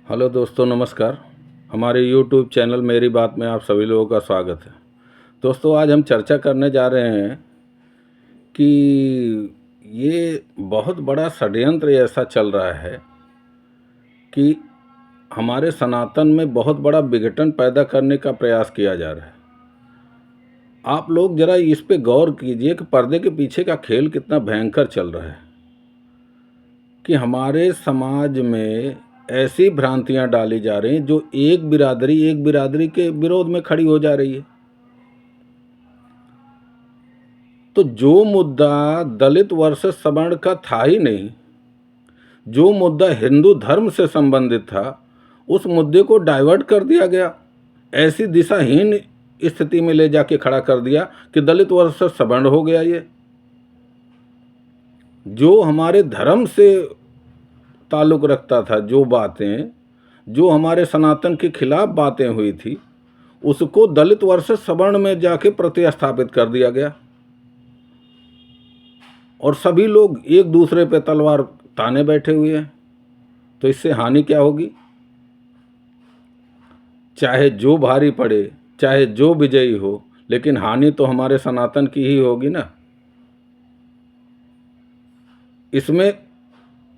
Hello दोस्तों, नमस्कार। हमारे YouTube चैनल मेरी बात में आप सभी लोगों का स्वागत है। दोस्तों, आज हम चर्चा करने जा रहे हैं कि ये बहुत बड़ा षड्यंत्र ऐसा चल रहा है कि हमारे सनातन में बहुत बड़ा विघटन पैदा करने का प्रयास किया जा रहा है। आप लोग ज़रा इस पे गौर कीजिए कि पर्दे के पीछे का खेल कितना भयंकर चल रहा है कि हमारे समाज में ऐसी भ्रांतियां डाली जा रही हैं जो एक बिरादरी के विरोध में खड़ी हो जा रही है। तो जो मुद्दा दलित वर्सेस सवर्ण का था ही नहीं, जो मुद्दा हिंदू धर्म से संबंधित था, उस मुद्दे को डाइवर्ट कर दिया गया। ऐसी दिशाहीन स्थिति में ले जाके खड़ा कर दिया कि दलित वर्सेस सवर्ण हो गया। ये जो हमारे धर्म से ताल्लुक़ रखता था, जो बातें जो हमारे सनातन के खिलाफ बातें हुई थी, उसको दलित वर्सेस सवर्ण में जाके प्रतिस्थापित कर दिया गया और सभी लोग एक दूसरे पे तलवार ताने बैठे हुए हैं। तो इससे हानि क्या होगी? चाहे जो भारी पड़े, चाहे जो विजयी हो, लेकिन हानि तो हमारे सनातन की ही होगी ना। इसमें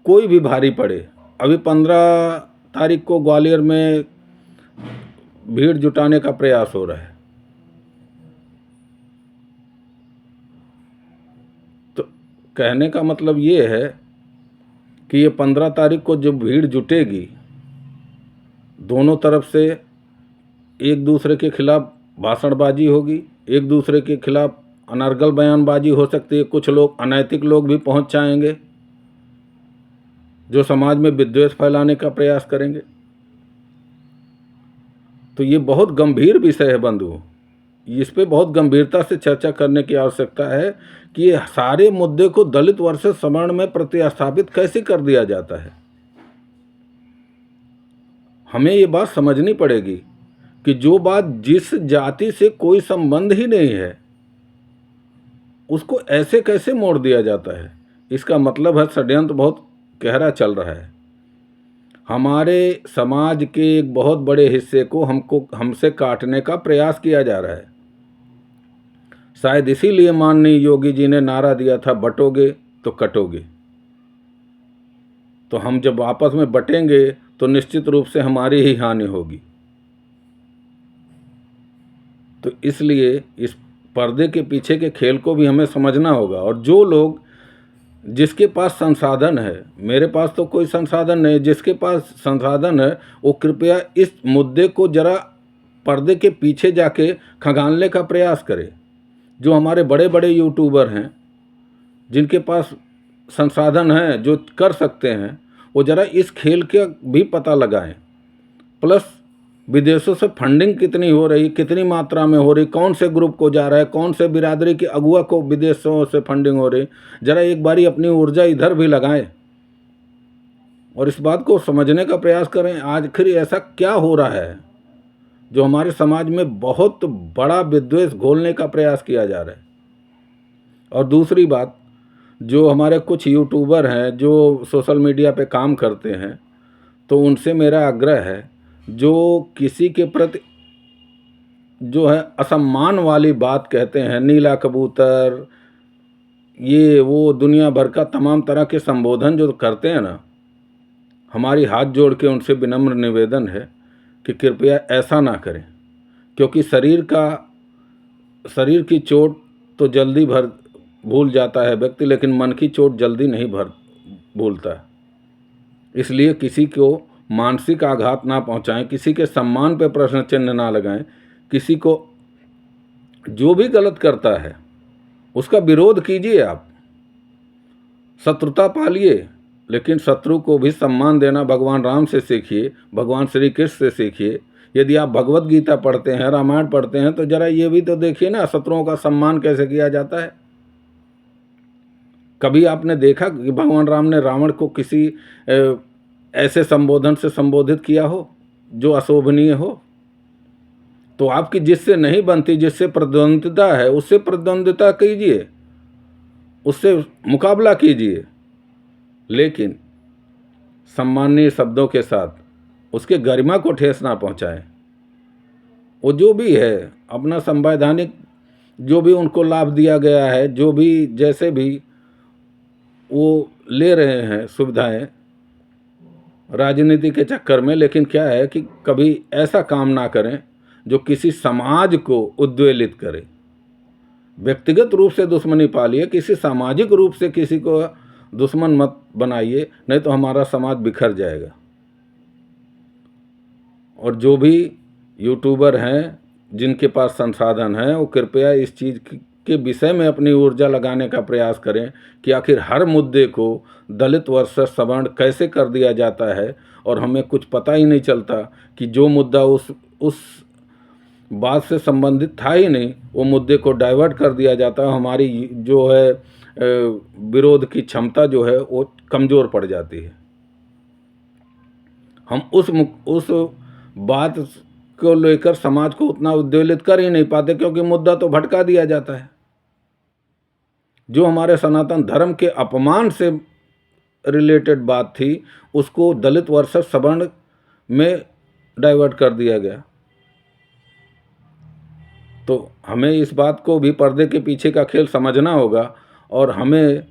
कोई भी भारी पड़े। अभी 15 तारीख को ग्वालियर में भीड़ जुटाने का प्रयास हो रहा है। तो कहने का मतलब ये है कि ये 15 तारीख को जो भीड़ जुटेगी, दोनों तरफ से एक दूसरे के खिलाफ भाषणबाजी होगी, एक दूसरे के खिलाफ अनर्गल बयानबाजी हो सकती है। कुछ लोग अनैतिक लोग भी पहुंच जाएंगे जो समाज में विद्वेष फैलाने का प्रयास करेंगे। तो ये बहुत गंभीर विषय है बंधु। इस पे बहुत गंभीरता से चर्चा करने की आवश्यकता है कि ये सारे मुद्दे को दलित वर्सेस सवर्ण में प्रतिस्थापित कैसे कर दिया जाता है। हमें ये बात समझनी पड़ेगी कि जो बात जिस जाति से कोई संबंध ही नहीं है, उसको ऐसे कैसे मोड़ दिया जाता है। इसका मतलब है षड्यंत्र बहुत गहरा चल रहा है। हमारे समाज के एक बहुत बड़े हिस्से को हमसे काटने का प्रयास किया जा रहा है। शायद इसीलिए माननीय योगी जी ने नारा दिया था, बटोगे तो कटोगे। तो हम जब आपस में बटेंगे तो निश्चित रूप से हमारी ही हानि होगी। तो इसलिए इस पर्दे के पीछे के खेल को भी हमें समझना होगा। और जो लोग, जिसके पास संसाधन है, मेरे पास तो कोई संसाधन नहीं, जिसके पास संसाधन है वो कृपया इस मुद्दे को जरा पर्दे के पीछे जाके खंगालने का प्रयास करे। जो हमारे बड़े बड़े यूट्यूबर हैं, जिनके पास संसाधन हैं, जो कर सकते हैं, वो ज़रा इस खेल का भी पता लगाएं। प्लस विदेशों से फंडिंग कितनी हो रही, कितनी मात्रा में हो रही, कौन से ग्रुप को जा रहा है, कौन से बिरादरी के अगुआ को विदेशों से फंडिंग हो रही, ज़रा एक बारी अपनी ऊर्जा इधर भी लगाएं और इस बात को समझने का प्रयास करें। आखिर ऐसा क्या हो रहा है जो हमारे समाज में बहुत बड़ा विद्वेष घोलने का प्रयास किया जा रहा है। और दूसरी बात, जो हमारे कुछ यूट्यूबर हैं जो सोशल मीडिया पे काम करते हैं, तो उनसे मेरा आग्रह है, जो किसी के प्रति जो है असम्मान वाली बात कहते हैं, नीला कबूतर, ये वो दुनिया भर का तमाम तरह के संबोधन जो करते हैं ना, हमारी हाथ जोड़ के उनसे विनम्र निवेदन है कि कृपया ऐसा ना करें। क्योंकि शरीर की चोट तो जल्दी भूल जाता है व्यक्ति, लेकिन मन की चोट जल्दी नहीं भूलता। इसलिए किसी को मानसिक आघात ना पहुंचाएं, किसी के सम्मान पर प्रश्न चिन्ह ना लगाएं। किसी को जो भी गलत करता है उसका विरोध कीजिए, आप शत्रुता पालिए, लेकिन शत्रु को भी सम्मान देना भगवान राम से सीखिए, भगवान श्री कृष्ण से सीखिए। यदि आप भगवत गीता पढ़ते हैं, रामायण पढ़ते हैं, तो जरा ये भी तो देखिए ना, शत्रुओं का सम्मान कैसे किया जाता है। कभी आपने देखा कि भगवान राम ने रावण को किसी ऐसे संबोधन से संबोधित किया हो जो अशोभनीय हो? तो आपकी जिससे नहीं बनती, जिससे प्रतिद्वंदिता है, उससे प्रतिद्वंदिता कीजिए, उससे मुकाबला कीजिए, लेकिन सम्माननीय शब्दों के साथ उसके गरिमा को ठेस ना पहुंचाएं। वो जो भी है अपना संवैधानिक जो भी उनको लाभ दिया गया है, जो भी जैसे भी वो ले रहे हैं सुविधाएं राजनीति के चक्कर में, लेकिन क्या है कि कभी ऐसा काम ना करें जो किसी समाज को उद्वेलित करे। व्यक्तिगत रूप से दुश्मनी पालिए, किसी सामाजिक रूप से किसी को दुश्मन मत बनाइए, नहीं तो हमारा समाज बिखर जाएगा। और जो भी यूट्यूबर हैं जिनके पास संसाधन हैं, वो कृपया इस चीज़ के विषय में अपनी ऊर्जा लगाने का प्रयास करें कि आखिर हर मुद्दे को दलित वर्सेस सवर्ण कैसे कर दिया जाता है, और हमें कुछ पता ही नहीं चलता कि जो मुद्दा उस बात से संबंधित था ही नहीं, वो मुद्दे को डाइवर्ट कर दिया जाता है। हमारी जो है विरोध की क्षमता जो है वो कमज़ोर पड़ जाती है। हम उस बात को लेकर समाज को उतना उद्वेलित कर ही नहीं पाते, क्योंकि मुद्दा तो भटका दिया जाता है। जो हमारे सनातन धर्म के अपमान से रिलेटेड बात थी, उसको दलित वर्सेस सवर्ण में डाइवर्ट कर दिया गया। तो हमें इस बात को भी पर्दे के पीछे का खेल समझना होगा, और हमें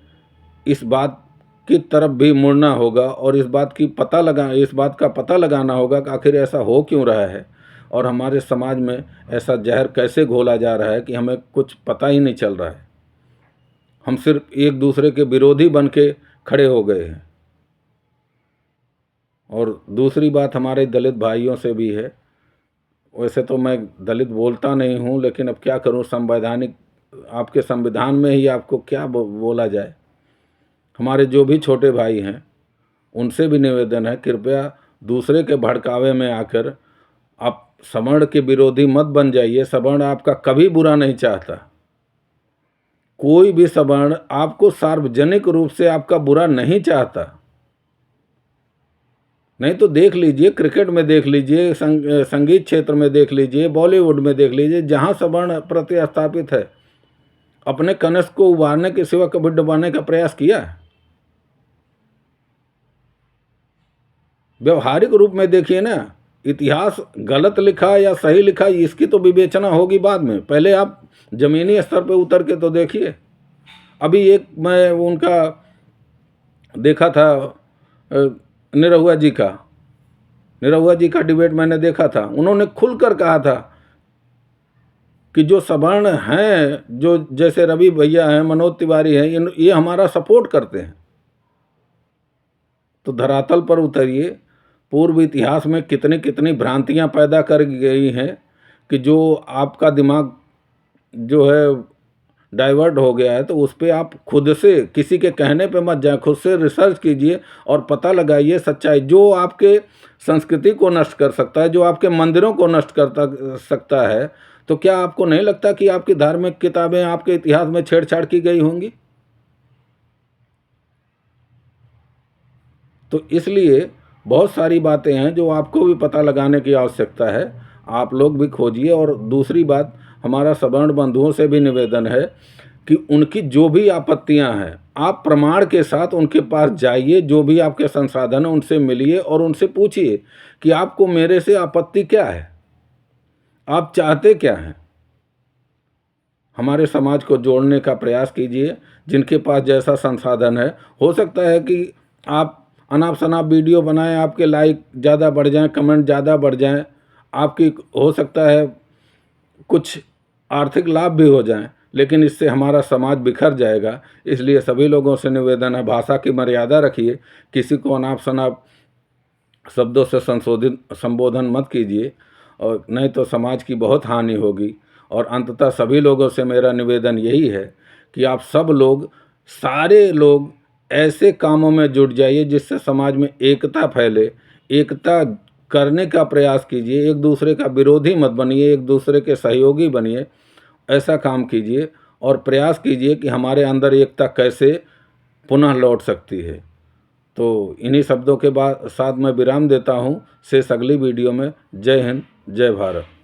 इस बात की तरफ भी मुड़ना होगा, और इस बात का पता लगाना होगा कि आखिर ऐसा हो क्यों रहा है, और हमारे समाज में ऐसा जहर कैसे घोला जा रहा है कि हमें कुछ पता ही नहीं चल रहा है। हम सिर्फ एक दूसरे के विरोधी बन के खड़े हो गए हैं। और दूसरी बात हमारे दलित भाइयों से भी है। वैसे तो मैं दलित बोलता नहीं हूँ, लेकिन अब क्या करूँ, संवैधानिक आपके संविधान में ही आपको क्या बोला जाए। हमारे जो भी छोटे भाई हैं उनसे भी निवेदन है, कृपया दूसरे के भड़कावे में आकर आप सवर्ण के विरोधी मत बन जाइए। सवर्ण आपका कभी बुरा नहीं चाहता। कोई भी सवर्ण आपको सार्वजनिक रूप से आपका बुरा नहीं चाहता। नहीं तो देख लीजिए, क्रिकेट में देख लीजिए, संगीत क्षेत्र में देख लीजिए, बॉलीवुड में देख लीजिए, जहाँ सवर्ण प्रतिस्थापित है, अपने कनिष्ठ को उबारने के सिवा कभी डुबाने का प्रयास किया है? व्यवहारिक रूप में देखिए ना, इतिहास गलत लिखा या सही लिखा इसकी तो विवेचना होगी बाद में, पहले आप जमीनी स्तर पे उतर के तो देखिए। अभी एक मैं उनका देखा था, निरहुआ जी का डिबेट मैंने देखा था। उन्होंने खुलकर कहा था कि जो सवर्ण हैं, जो जैसे रवि भैया हैं, मनोज तिवारी हैं, ये हमारा सपोर्ट करते हैं। तो धरातल पर उतरिए, पूर्व इतिहास में कितनी कितनी भ्रांतियां पैदा कर गई हैं कि जो आपका दिमाग जो है डाइवर्ट हो गया है, तो उस पर आप खुद से किसी के कहने पे मत जाएं, खुद से रिसर्च कीजिए और पता लगाइए सच्चाई। जो आपके संस्कृति को नष्ट कर सकता है, जो आपके मंदिरों को नष्ट कर सकता है, तो क्या आपको नहीं लगता कि आपकी धार्मिक किताबें आपके इतिहास में छेड़छाड़ की गई होंगी? तो इसलिए बहुत सारी बातें हैं जो आपको भी पता लगाने की आवश्यकता है। आप लोग भी खोजिए। और दूसरी बात, हमारा सवर्ण बंधुओं से भी निवेदन है कि उनकी जो भी आपत्तियां हैं, आप प्रमाण के साथ उनके पास जाइए। जो भी आपके संसाधन है उनसे मिलिए और उनसे पूछिए कि आपको मेरे से आपत्ति क्या है, आप चाहते क्या हैं। हमारे समाज को जोड़ने का प्रयास कीजिए। जिनके पास जैसा संसाधन है, हो सकता है कि आप अनाप शनाप वीडियो बनाएं, आपके लाइक ज़्यादा बढ़ जाएं, कमेंट ज़्यादा बढ़ जाएं, आपकी हो सकता है कुछ आर्थिक लाभ भी हो जाएं, लेकिन इससे हमारा समाज बिखर जाएगा। इसलिए सभी लोगों से निवेदन है, भाषा की मर्यादा रखिए, किसी को अनाप शनाप शब्दों से संबोधन मत कीजिए, और नहीं तो समाज की बहुत हानि होगी। और अंततः सभी लोगों से मेरा निवेदन यही है कि आप सब लोग, सारे लोग ऐसे कामों में जुट जाइए जिससे समाज में एकता फैले। एकता करने का प्रयास कीजिए, एक दूसरे का विरोधी मत बनिए, एक दूसरे के सहयोगी बनिए। ऐसा काम कीजिए और प्रयास कीजिए कि हमारे अंदर एकता कैसे पुनः लौट सकती है। तो इन्हीं शब्दों के साथ मैं विराम देता हूँ। शेष अगली वीडियो में। जय हिंद, जय भारत।